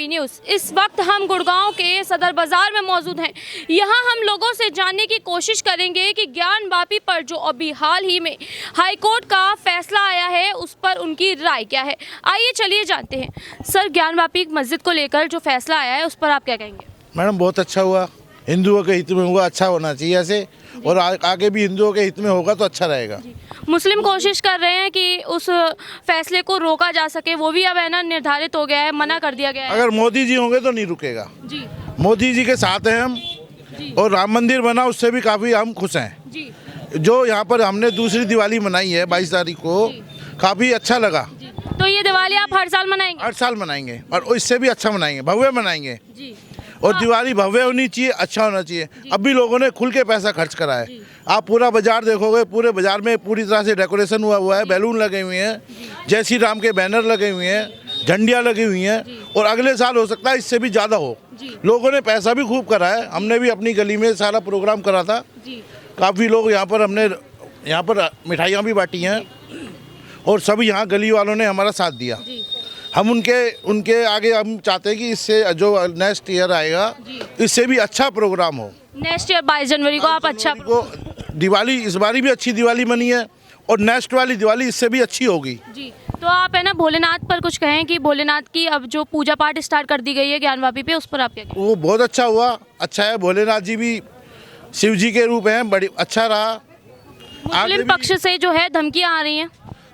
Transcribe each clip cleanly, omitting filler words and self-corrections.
Gyanvapi news. इस वक्त हम गुड़गांव के सदर बाजार में मौजूद हैं। यहाँ हम लोगों से जानने की कोशिश करेंगे कि ज्ञानवापी पर जो अभी हाल ही में हाईकोर्ट का फैसला आया है उस पर उनकी राय क्या है। आइए चलिए जानते हैं। सर, ज्ञानवापी मस्जिद को लेकर जो फैसला आया है उस पर आप क्या कहेंगे? मैडम, बहुत अच्छा हुआ, हिंदुओं के हित में हुआ, अच्छा होना चाहिए ऐसे, और आगे भी हिंदुओं के हित में होगा तो अच्छा रहेगा। मुस्लिम कोशिश कर रहे हैं कि उस फैसले को रोका जा सके, वो भी अब है ना निर्धारित हो गया है, मना कर दिया गया है। अगर मोदी जी होंगे तो नहीं रुकेगा जी। मोदी जी के साथ हैं हम जी। और राम मंदिर बना उससे भी काफ़ी हम खुश हैं जी। जो यहाँ पर हमने दूसरी दिवाली मनाई है 22 तारीख को, काफ़ी अच्छा लगा। जी। तो ये दिवाली आप हर साल मनाएंगे? हर साल मनाएंगे और इससे भी अच्छा मनाएंगे, भव्य मनाएंगे। जी। और दिवाली भव्य होनी चाहिए, अच्छा होना चाहिए। अब भी लोगों ने खुल के पैसा खर्च करा है। आप पूरा बाजार देखोगे, पूरे बाजार में पूरी तरह से डेकोरेशन हुआ है, बैलून लगे हुए हैं, जय श्री राम के बैनर लगे हुए हैं, झंडियाँ लगी हुई हैं, और अगले साल हो सकता है इससे भी ज़्यादा हो। लोगों ने पैसा भी खूब करा है। हमने भी अपनी गली में सारा प्रोग्राम करा था, काफ़ी लोग यहाँ पर, हमने यहाँ पर मिठाइयाँ भी बांटी हैं और सब यहाँ गली वालों ने हमारा साथ दिया। हम उनके आगे हम चाहते हैं कि इससे जो नेक्स्ट ईयर आएगा इससे भी अच्छा प्रोग्राम हो। नेक्स्ट ईयर 22 जनवरी को आप अच्छा को दिवाली, इस बारी भी अच्छी दिवाली मनी है और नेक्स्ट वाली दिवाली इससे भी अच्छी होगी। जी। तो आप है ना भोलेनाथ पर कुछ कहें कि भोलेनाथ की अब जो पूजा पाठ स्टार्ट कर दी गई है ज्ञानवापी पे, उस पर आप क्या कहें? वो बहुत अच्छा हुआ, अच्छा है। भोलेनाथ जी भी शिव जी के रूप हैं, बड़ी अच्छा रहा। मुस्लिम पक्ष से जो है धमकियाँ आ रही हैं।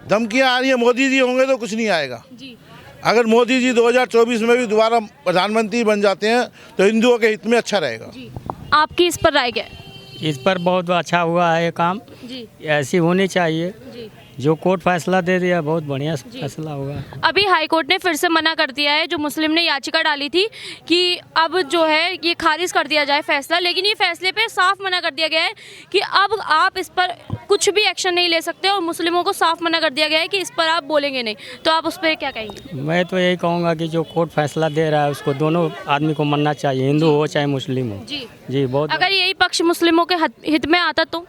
धमकियाँ आ रही है, मोदी जी होंगे तो कुछ नहीं आएगा। जी। अगर मोदी जी 2024 में भी दोबारा प्रधानमंत्री बन जाते हैं तो हिंदुओं के हित में अच्छा रहेगा। जी। आपकी इस पर राय क्या है? इस पर बहुत अच्छा हुआ है ये काम। जी। ऐसी होनी चाहिए। जी। जो कोर्ट फैसला दे दिया, बहुत बढ़िया फैसला हुआ। अभी हाई कोर्ट ने फिर से मना कर दिया है, जो मुस्लिम ने याचिका डाली थी कि अब जो है ये खारिज कर दिया जाए फैसला, लेकिन ये फैसले पे साफ मना कर दिया गया है कि अब आप इस पर कुछ भी एक्शन नहीं ले सकते, और मुस्लिमों को साफ मना कर दिया गया है कि इस पर आप बोलेंगे नहीं। तो आप उस पर क्या कहेंगे? मैं तो यही कहूँगा कि जो कोर्ट फैसला दे रहा है उसको दोनों आदमी को मानना चाहिए, हिंदू हो चाहे मुस्लिम हो। जी। जी, बहुत। अगर यही पक्ष मुस्लिमों के हित में आता तो?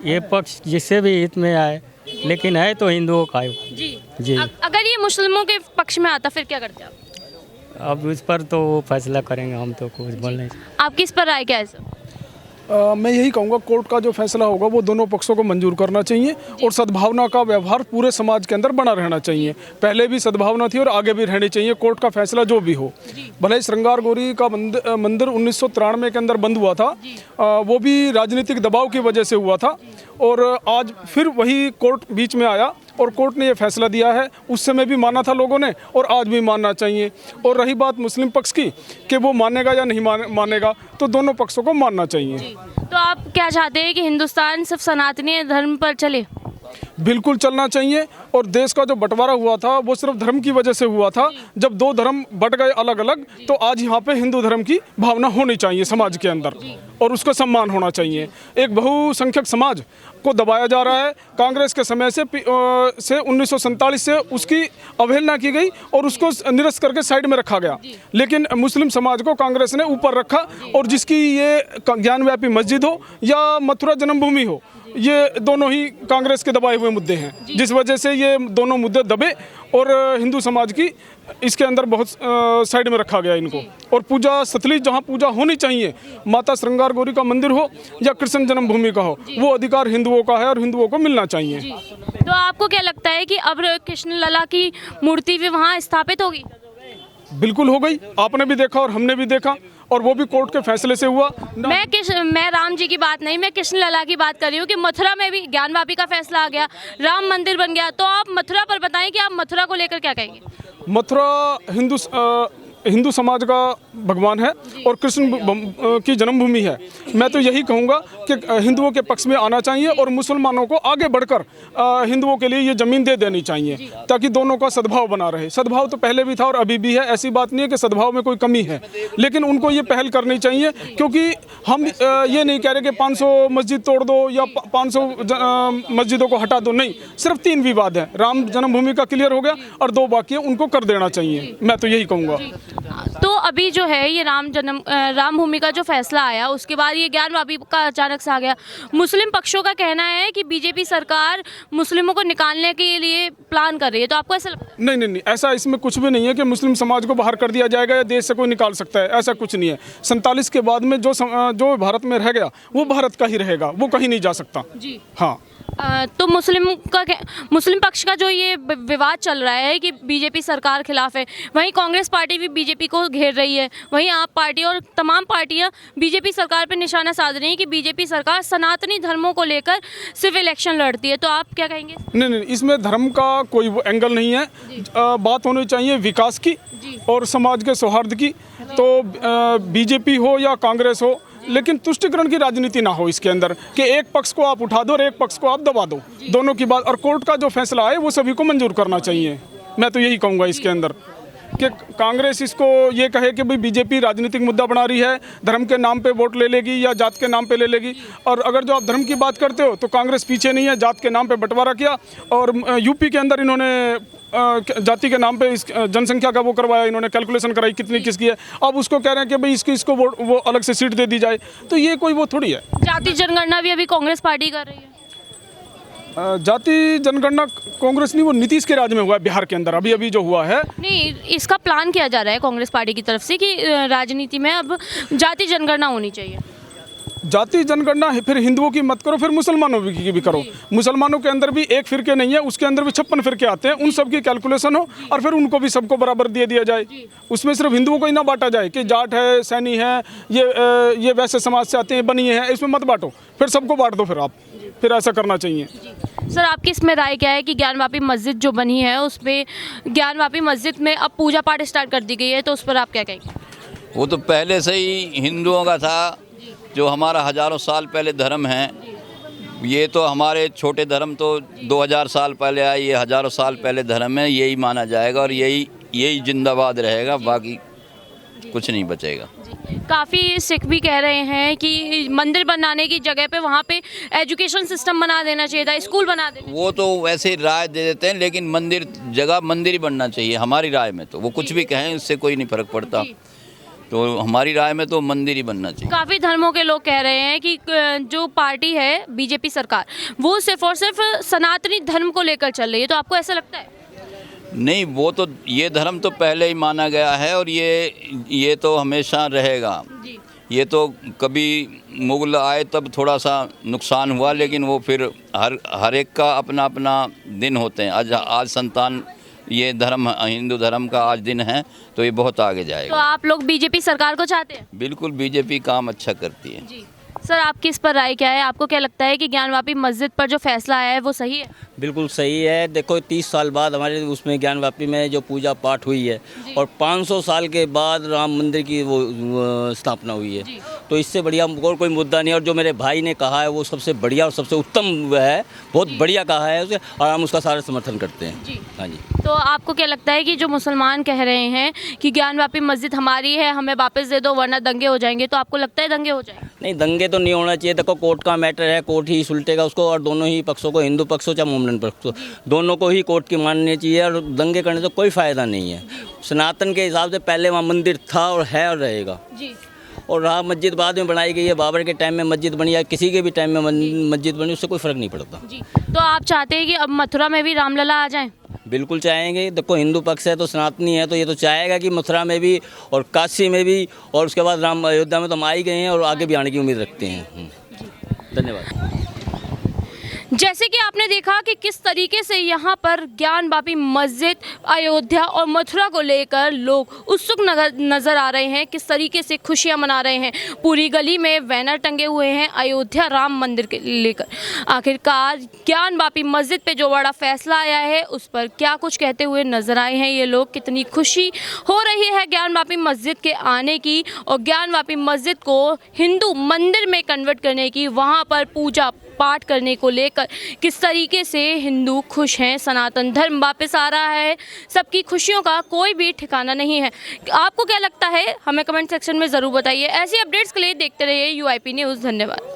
ये पक्ष जिससे भी हित में आए, लेकिन है तो हिंदुओं का है। जी। जी। अगर ये मुस्लिमों के पक्ष में आता फिर क्या करते आप? अब इस पर तो वो फैसला करेंगे, हम तो कुछ बोल नहीं। आपकी इस पर राय क्या है सर? मैं यही कहूँगा, कोर्ट का जो फैसला होगा वो दोनों पक्षों को मंजूर करना चाहिए और सद्भावना का व्यवहार पूरे समाज के अंदर बना रहना चाहिए। पहले भी सद्भावना थी और आगे भी रहनी चाहिए। कोर्ट का फैसला जो भी हो, भले ही श्रृंगार गौरी का मंदिर 1993 के अंदर बंद हुआ था, वो भी राजनीतिक दबाव की वजह से हुआ था, और आज फिर वही कोर्ट बीच में आया और कोर्ट ने ये फैसला दिया है। उस समय भी माना था लोगों ने और आज भी मानना चाहिए। और रही बात मुस्लिम पक्ष की कि वो मानेगा या नहीं मानेगा, तो दोनों पक्षों को मानना चाहिए। तो आप क्या चाहते हैं कि हिंदुस्तान सिर्फ सनातनी धर्म पर चले? बिल्कुल चलना चाहिए। और देश का जो बंटवारा हुआ था वो सिर्फ धर्म की वजह से हुआ था। जब दो धर्म बट गए अलग अलग, तो आज यहाँ पे हिंदू धर्म की भावना होनी चाहिए समाज के अंदर और उसका सम्मान होना चाहिए। एक बहुसंख्यक समाज को दबाया जा रहा है। कांग्रेस के समय से 1947 से उसकी अवहेलना की गई और उसको निरस्त करके साइड में रखा गया, लेकिन मुस्लिम समाज को कांग्रेस ने ऊपर रखा। और जिसकी ये ज्ञानवापी मस्जिद हो या मथुरा जन्मभूमि हो, ये दोनों ही कांग्रेस के दबाए हुए मुद्दे हैं, जिस वजह से ये दोनों मुद्दे दबे और हिंदू समाज की इसके अंदर बहुत साइड में रखा गया इनको। और पूजा स्थली जहाँ पूजा होनी चाहिए, माता श्रृंगार गौरी का मंदिर हो या कृष्ण जन्मभूमि का हो, वो अधिकार हिंदुओं का है और हिंदुओं को मिलना चाहिए। तो आपको क्या लगता है कि अब कृष्ण लला की मूर्ति भी वहाँ स्थापित होगी? बिल्कुल हो गई, आपने भी देखा और हमने भी देखा, और वो भी कोर्ट के फैसले से हुआ। मैं राम जी की बात नहीं, मैं कृष्ण लला की बात कर रही हूँ कि मथुरा में भी ज्ञानवापी का फैसला आ गया, राम मंदिर बन गया। तो आप मथुरा पर बताएं कि आप मथुरा को लेकर क्या कहेंगे? मथुरा हिंदू समाज का भगवान है और कृष्ण की जन्मभूमि है। मैं तो यही कहूँगा कि हिंदुओं के पक्ष में आना चाहिए और मुसलमानों को आगे बढ़कर हिंदुओं के लिए ये ज़मीन दे देनी चाहिए, ताकि दोनों का सद्भाव बना रहे। सद्भाव तो पहले भी था और अभी भी है, ऐसी बात नहीं है कि सद्भाव में कोई कमी है, लेकिन उनको ये पहल करनी चाहिए। क्योंकि हम ये नहीं कह रहे कि 500 मस्जिद तोड़ दो या 500 मस्जिदों को हटा दो, नहीं, सिर्फ 3 विवाद हैं। राम जन्मभूमि का क्लियर हो गया और 2 बाकी है, उनको कर देना चाहिए। मैं तो यही कहूँगा। तो अभी जो है ये राम भूमि का जो फैसला आया उसके बाद ये ज्ञान वापी का अचानक से आ गया। मुस्लिम पक्षों का कहना है कि बीजेपी सरकार मुस्लिमों को निकालने के लिए प्लान कर रही है, तो आपको ऐसा लगता है? नहीं, ऐसा इसमें कुछ भी नहीं है कि मुस्लिम समाज को बाहर कर दिया जाएगा या देश से कोई निकाल सकता है, ऐसा कुछ नहीं है। 47 के बाद में जो भारत में रह गया वो भारत का ही रहेगा, वो कहीं नहीं जा सकता जी। हाँ। तो मुस्लिम पक्ष का जो ये विवाद चल रहा है कि बीजेपी सरकार खिलाफ है, वहीं कांग्रेस पार्टी भी बीजेपी को घेर रही है, वहीं आप पार्टी और तमाम पार्टियां बीजेपी सरकार पर निशाना साध रही हैं कि बीजेपी सरकार सनातनी धर्मों को लेकर सिर्फ इलेक्शन लड़ती है, तो आप क्या कहेंगे? नहीं, इसमें धर्म का कोई वो एंगल नहीं है। बात होनी चाहिए विकास की और समाज के सौहार्द की। तो बीजेपी हो या कांग्रेस हो, लेकिन तुष्टिकरण की राजनीति ना हो इसके अंदर कि एक पक्ष को आप उठा दो और एक पक्ष को आप दबा दो, दोनों की बात। और कोर्ट का जो फैसला है वो सभी को मंजूर करना चाहिए। मैं तो यही कहूँगा इसके अंदर कि कांग्रेस इसको ये कहे कि भाई बीजेपी राजनीतिक मुद्दा बना रही है, धर्म के नाम पे वोट ले लेगी या जात के नाम पे ले लेगी। और अगर जो आप धर्म की बात करते हो तो कांग्रेस पीछे नहीं है, जात के नाम पे बंटवारा किया और यूपी के अंदर इन्होंने जाति के नाम पे इस जनसंख्या का वो करवाया, इन्होंने कैलकुलेशन कराई कितनी किसकी है। अब उसको कह रहे हैं कि भाई इसको वो अलग से सीट दे दी जाए, तो ये कोई वो थोड़ी है। जाति जनगणना भी अभी कांग्रेस पार्टी कर रही है। जाति जनगणना कांग्रेस नहीं, वो नीतीश के राज में हुआ है बिहार के अंदर अभी जो हुआ है। नहीं, इसका प्लान किया जा रहा है कांग्रेस पार्टी की तरफ से कि राजनीति में अब जाति जनगणना होनी चाहिए। जाति जनगणना फिर हिंदुओं की मत करो, फिर मुसलमानों की भी करो। मुसलमानों के अंदर भी एक फिरके नहीं है, उसके अंदर भी 56 फिरके आते हैं, उन सब की कैलकुलेशन हो और फिर उनको भी सबको बराबर दे दिया जाए। उसमें सिर्फ हिंदुओं को ही ना बांटा जाए कि जाट है, सैनी है, ये वैसे समाज से आते हैं, बनिए हैं, इसमें मत बांटो, फिर सबको बांट दो। फिर ऐसा करना चाहिए। सर, आपकी इसमें राय क्या है कि ज्ञानवापी मस्जिद जो बनी है उसमें ज्ञानवापी मस्जिद में अब पूजा पाठ स्टार्ट कर दी गई है, तो उस पर आप क्या कहेंगे? वो तो पहले से ही हिंदुओं का था, जो हमारा हज़ारों साल पहले धर्म है। ये तो हमारे छोटे धर्म तो 2000 साल पहले आए, ये हज़ारों साल पहले धर्म है, यही माना जाएगा और यही जिंदाबाद रहेगा, बाकी कुछ नहीं बचेगा। काफ़ी सिख भी कह रहे हैं कि मंदिर बनाने की जगह पे वहाँ पे एजुकेशन सिस्टम बना देना चाहिए था, स्कूल बना देना। वो तो वैसे ही राय दे देते हैं, लेकिन मंदिर ही बनना चाहिए हमारी राय में। तो वो कुछ भी कहें, उससे कोई नहीं फर्क पड़ता। तो हमारी राय में तो मंदिर ही बनना चाहिए। काफ़ी धर्मों के लोग कह रहे हैं कि जो पार्टी है बीजेपी सरकार, वो सिर्फ और सिर्फ सनातनी धर्म को लेकर चल रही है, तो आपको ऐसा लगता है? नहीं, वो तो ये धर्म तो पहले ही माना गया है और ये तो हमेशा रहेगा। ये तो कभी मुगल आए तब थोड़ा सा नुकसान हुआ, लेकिन वो फिर हर एक का अपना अपना दिन होते हैं। आज संतान ये धर्म, हिंदू धर्म का आज दिन है, तो ये बहुत आगे जाएगा। तो आप लोग बीजेपी सरकार को चाहते हैं? बिल्कुल, बीजेपी काम अच्छा करती है। जी सर, आपकी इस पर राय क्या है? आपको क्या लगता है कि ज्ञानवापी मस्जिद पर जो फैसला आया है वो सही है? बिल्कुल सही है। देखो, 30 साल बाद हमारे उसमें ज्ञानवापी में जो पूजा पाठ हुई है और 500 साल के बाद राम मंदिर की वो स्थापना हुई है, तो इससे बढ़िया और कोई मुद्दा नहीं। और जो मेरे भाई ने कहा है वो सबसे बढ़िया और सबसे उत्तम है, बहुत बढ़िया कहा है उसे, और हम उसका सारा समर्थन करते हैं। हाँ जी। तो आपको क्या लगता है कि जो मुसलमान कह रहे हैं कि ज्ञानवापी मस्जिद हमारी है, हमें वापस दे दो वरना दंगे हो जाएंगे, तो आपको लगता है दंगे हो जाएंगे? नहीं, दंगे तो नहीं होना चाहिए। देखो, कोर्ट का मैटर है, कोर्ट ही सुलटेगा उसको, और दोनों ही पक्षों को, हिंदू पक्ष हो चाहे मोमडन पक्ष हो, दोनों को ही कोर्ट की माननी चाहिए। और दंगे करने से कोई फ़ायदा नहीं है। सनातन के हिसाब से पहले वहाँ मंदिर था और है और रहेगा। और रहा मस्जिद बाद में बनाई गई है, बाबर के टाइम में मस्जिद बनी है, किसी के भी टाइम में मस्जिद बनी, उससे कोई फ़र्क नहीं पड़ता। तो आप चाहते हैं कि अब मथुरा में भी रामलला आ जाएं? बिल्कुल चाहेंगे। देखो, हिंदू पक्ष है तो सनातनी है, तो ये तो चाहेगा कि मथुरा में भी और काशी में भी, और उसके बाद राम अयोध्या में तो हम आ ही गए हैं और आगे भी आने की उम्मीद रखते हैं। धन्यवाद। जैसे कि आपने देखा कि किस तरीके से यहाँ पर ज्ञानवापी मस्जिद, अयोध्या और मथुरा को लेकर लोग उत्सुक नज़र आ रहे हैं, किस तरीके से खुशियाँ मना रहे हैं। पूरी गली में बैनर टंगे हुए हैं अयोध्या राम मंदिर के लेकर। आखिरकार ज्ञानवापी मस्जिद पे जो बड़ा फैसला आया है उस पर क्या कुछ कहते हुए नजर आए हैं ये लोग, कितनी खुशी हो रही है ज्ञानवापी मस्जिद के आने की और ज्ञानवापी मस्जिद को हिंदू मंदिर में कन्वर्ट करने की, वहाँ पर पूजा पाठ करने को लेकर किस तरीके से हिंदू खुश हैं, सनातन धर्म वापस आ रहा है। सबकी खुशियों का कोई भी ठिकाना नहीं है। आपको क्या लगता है हमें कमेंट सेक्शन में ज़रूर बताइए। ऐसी अपडेट्स के लिए देखते रहिए UIP न्यूज़। धन्यवाद।